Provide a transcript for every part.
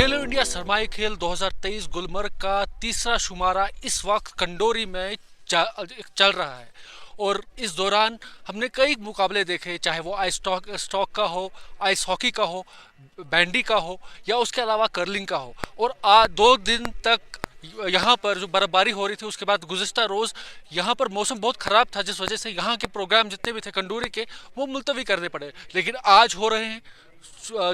खेलो India सरमाई खेल 2023 गुलमर्ग का तीसरा शुमारा इस वक्त कंडोरी में चल रहा है। और इस दौरान हमने कई मुकाबले देखे, चाहे वो आइस स्टॉक का हो, आइस हॉकी का हो, बैंडी का हो या उसके अलावा कर्लिंग का हो। और आज 2 दिन तक यहाँ पर जो बर्फबारी हो रही थी, उसके बाद गुज़िश्ता रोज़ यहाँ पर मौसम बहुत ख़राब था, जिस वजह से यहाँ के प्रोग्राम जितने भी थे कंडोरी के वो मुलतवी करने पड़े। लेकिन आज हो रहे हैं।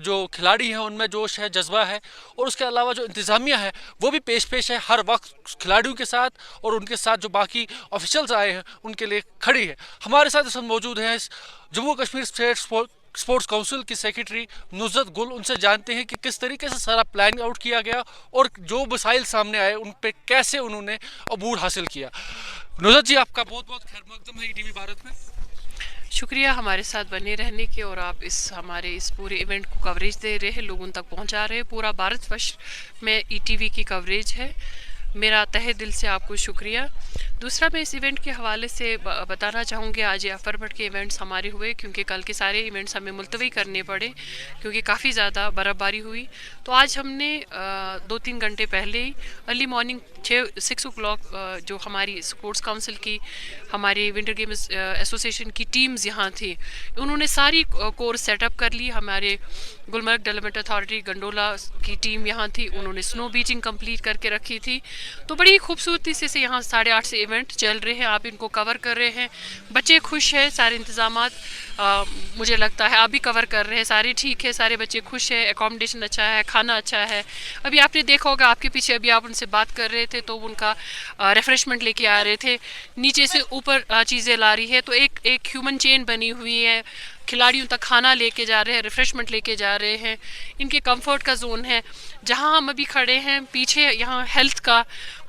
जो खिलाड़ी हैं उनमें जोश है, जज्बा है, और उसके अलावा जो इंतज़ामिया है वो भी पेश है हर वक्त खिलाड़ियों के साथ, और उनके साथ जो बाकी ऑफिशियल्स आए हैं उनके लिए खड़ी है। हमारे साथ इस वक्त मौजूद हैं Jammu Kashmir state sports council की सेक्रेटरी नुसरत गुल। उनसे जानते हैं कि किस तरीके से सारा प्लान आउट किया गया और जो मसाइल सामने आए उन पे कैसे उन्होंने अबूर हासिल किया। नुसरत जी, आपका बहुत बहुत खैर मकदम है ईटीवी भारत में। शुक्रिया हमारे साथ बने रहने के, और आप हमारे इस पूरे इवेंट को कवरेज दे रहे हैं, लोगों तक पहुंचा रहे हैं। पूरा भारतवर्ष में ईटीवी की कवरेज है। मेरा तहे दिल से आपको शुक्रिया। दूसरा, मैं इस इवेंट के हवाले से बताना चाहूँगी, आज ये अफरबट के इवेंट्स हमारे हुए क्योंकि कल के सारे इवेंट्स हमें मुलतवी करने पड़े क्योंकि काफ़ी ज़्यादा बर्फ़बारी हुई। तो आज हमने 2-3 घंटे पहले ही अर्ली मॉर्निंग 6 o'clock जो हमारी स्पोर्ट्स काउंसिल की, हमारी विंटर गेम्स एसोसिएशन की टीम्स यहाँ थी, उन्होंने सारी कोर्स सेटअप कर ली। हमारे गुलमर्ग डेवलपमेंट अथॉरिटी गंडोला की टीम यहाँ थी, उन्होंने स्नो बीचिंग कंप्लीट करके रखी थी। तो बड़ी खूबसूरती से यहाँ 8:30 से इवेंट चल रहे हैं, आप इनको कवर कर रहे हैं, बच्चे खुश हैं, सारे इंतज़ामात मुझे लगता है आप भी कवर कर रहे हैं, सारे ठीक है, सारे बच्चे खुश हैं, एकोमोडेशन अच्छा है, खाना अच्छा है। अभी आपने देखा होगा आपके पीछे, अभी आप उनसे बात कर रहे थे तो उनका रिफ्रेशमेंट लेके आ रहे थे, नीचे से ऊपर चीज़ें ला रही है, तो एक ह्यूमन चेन बनी हुई है। खिलाड़ियों तक खाना लेके जा रहे हैं, रिफ्रेशमेंट लेके जा रहे हैं, इनके कंफर्ट का जोन है। जहां हम अभी खड़े हैं पीछे, यहाँ हेल्थ का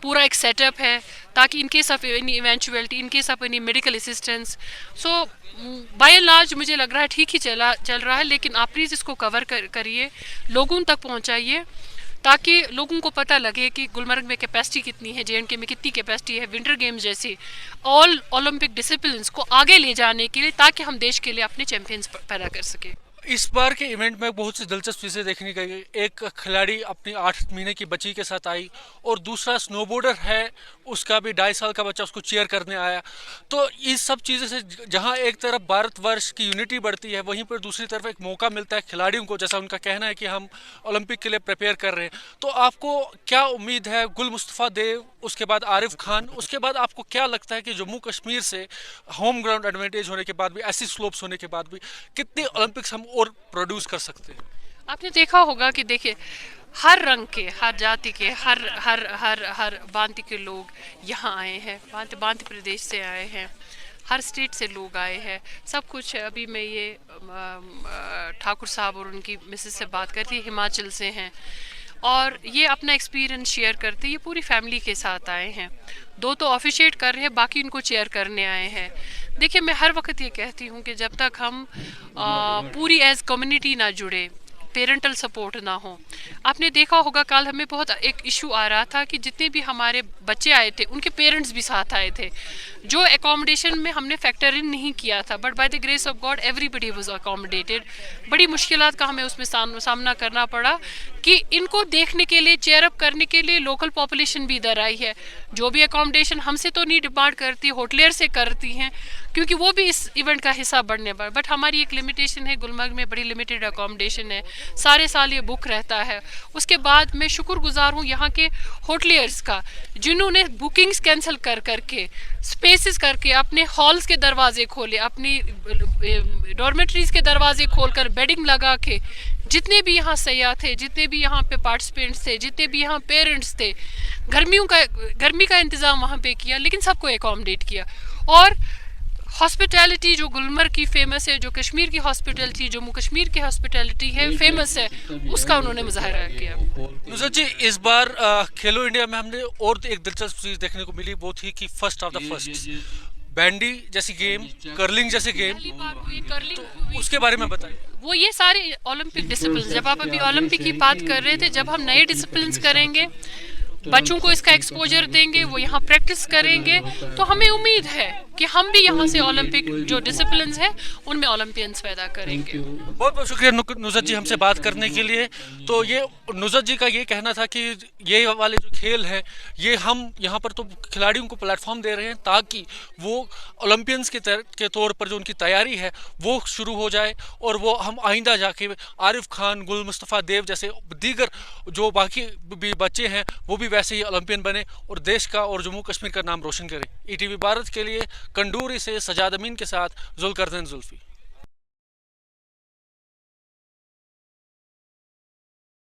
पूरा एक सेटअप है ताकि in case of any eventuality, in case of any medical assistance. So by and large मुझे लग रहा है ठीक ही चल रहा है। लेकिन आप प्लीज़ इसको कवर करिए, लोगों तक पहुँचाइए ताकि लोगों को पता लगे कि गुलमर्ग में कैपेसिटी कितनी है, जेएंडके में कितनी कैपेसिटी है विंटर गेम्स जैसी ऑल ओलंपिक डिसिप्लिन्स को आगे ले जाने के लिए, ताकि हम देश के लिए अपने चैंपियंस पैदा कर सकें। इस बार के इवेंट में बहुत सी दिलचस्प चीज़ें देखने को गई। एक खिलाड़ी अपनी 8 महीने की बच्ची के साथ आई, और दूसरा स्नोबोर्डर है, उसका भी 2.5 साल का बच्चा उसको चीयर करने आया। तो इस सब चीज़ें से जहां एक तरफ भारतवर्ष की यूनिटी बढ़ती है, वहीं पर दूसरी तरफ एक मौका मिलता है खिलाड़ियों को, जैसा उनका कहना है कि हम ओलंपिक के लिए प्रिपेयर कर रहे हैं। तो आपको क्या उम्मीद है, गुल मुस्तफ़ा देव, उसके बाद आरिफ खान, उसके बाद आपको क्या लगता है कि जम्मू कश्मीर से होम ग्राउंड एडवांटेज होने के बाद भी, ऐसी स्लोप्स होने के बाद भी, कितने ओलंपिक्स हम और प्रोड्यूस कर सकते हैं? आपने देखा होगा कि देखिए, हर रंग के, हर जाति के, हर हर हर हर भांति के लोग यहाँ आए हैं, भांति भांति प्रदेश से आए हैं, हर स्टेट से लोग आए हैं, सब कुछ है। अभी मैं ये ठाकुर साहब और उनकी मिसेस से बात करती, हिमाचल से हैं, और ये अपना एक्सपीरियंस शेयर करते, ये पूरी फैमिली के साथ आए हैं। 2 तो ऑफिशिएट कर रहे हैं, बाकी इनको चेयर करने आए हैं। देखिए, मैं हर वक्त ये कहती हूँ कि जब तक हम पूरी एज कम्युनिटी ना जुड़े, पेरेंटल सपोर्ट ना हो। आपने देखा होगा कल हमें बहुत एक इशू आ रहा था कि जितने भी हमारे बच्चे आए थे उनके पेरेंट्स भी साथ आए थे, जो एकोमोडेशन में हमने फैक्टर इन नहीं किया था, but by the grace of God everybody was accommodated. बड़ी मुश्किलात का हमें उसमें सामना करना पड़ा कि इनको देखने के लिए, चेयरअप करने के लिए लोकल पॉपुलेशन भी इधर आई है। जो भी एकोमोडेशन हमसे तो नहीं डिमांड करती, होटलियर से करती हैं, क्योंकि वो भी इस इवेंट का हिस्सा बनने पर। बट हमारी एक लिमिटेशन है, गुलमर्ग में बड़ी लिमिटेड अकोमोडेशन है, सारे साल ये बुक रहता है। उसके बाद मैं शुक्रगुजार हूँ यहाँ के होटलियर्स का, जिन्होंने बुकिंग्स कैंसिल कर करके, स्पेसेस करके, अपने हॉल्स के दरवाजे खोले, अपनी डॉर्मेटरीज के दरवाजे खोलकर बेडिंग लगा के, जितने भी यहाँ सयाह थे, जितने भी यहाँ पे पार्टिसिपेंट्स थे, जितने भी यहाँ पेरेंट्स थे, गर्मी का इंतज़ाम वहाँ पे किया, लेकिन सबको एकोमोडेट किया। और हॉस्पिटैलिटी जो गुलमर्ग की फेमस है, जो कश्मीर की हॉस्पिटैलिटी, जम्मू कश्मीर की हॉस्पिटैलिटी है, फेमस है, उसका उन्होंने मुजाहरा किया। नुसरत जी, इस बार खेलो इंडिया में हमने और एक दिलचस्प चीज़ देखने को मिली, वो थी कि first of the first, bandy जैसी गेम, कर्लिंग जैसी गेम, तो उसके बारे में बताइए। वो ये सारे ओलंपिक डिसिप्लिन, जब आप अभी ओलंपिक की बात कर रहे थे, जब हम नए डिसिप्लिन करेंगे, बच्चों को इसका एक्सपोजर देंगे, वो यहाँ प्रैक्टिस करेंगे, तो हमें उम्मीद है कि हम भी यहाँ से ओलंपिक जो डिसिप्लिन है उनमें ओलंपियंस पैदा करेंगे। बहुत बहुत शुक्रिया नुसरत जी हमसे बात करने के लिए। तो ये नुसरत जी का ये कहना था कि ये वाले जो खेल हैं ये हम यहाँ पर तो खिलाड़ियों को प्लेटफॉर्म दे रहे हैं ताकि वो ओलंपियंस के तौर पर जो उनकी तैयारी है वो शुरू हो जाए और वो हम आइंदा जाके आरिफ खान, गुल मुस्तफ़ा देव जैसे दीगर जो बाकी भी बच्चे हैं वो भी वैसे ही ओलंपियन बने और देश का और जम्मू कश्मीर का नाम रोशन करें। ईटीवी भारत के लिए कंडूरी से सजाद अमीन के साथ जुल्करनैन जुल्फी।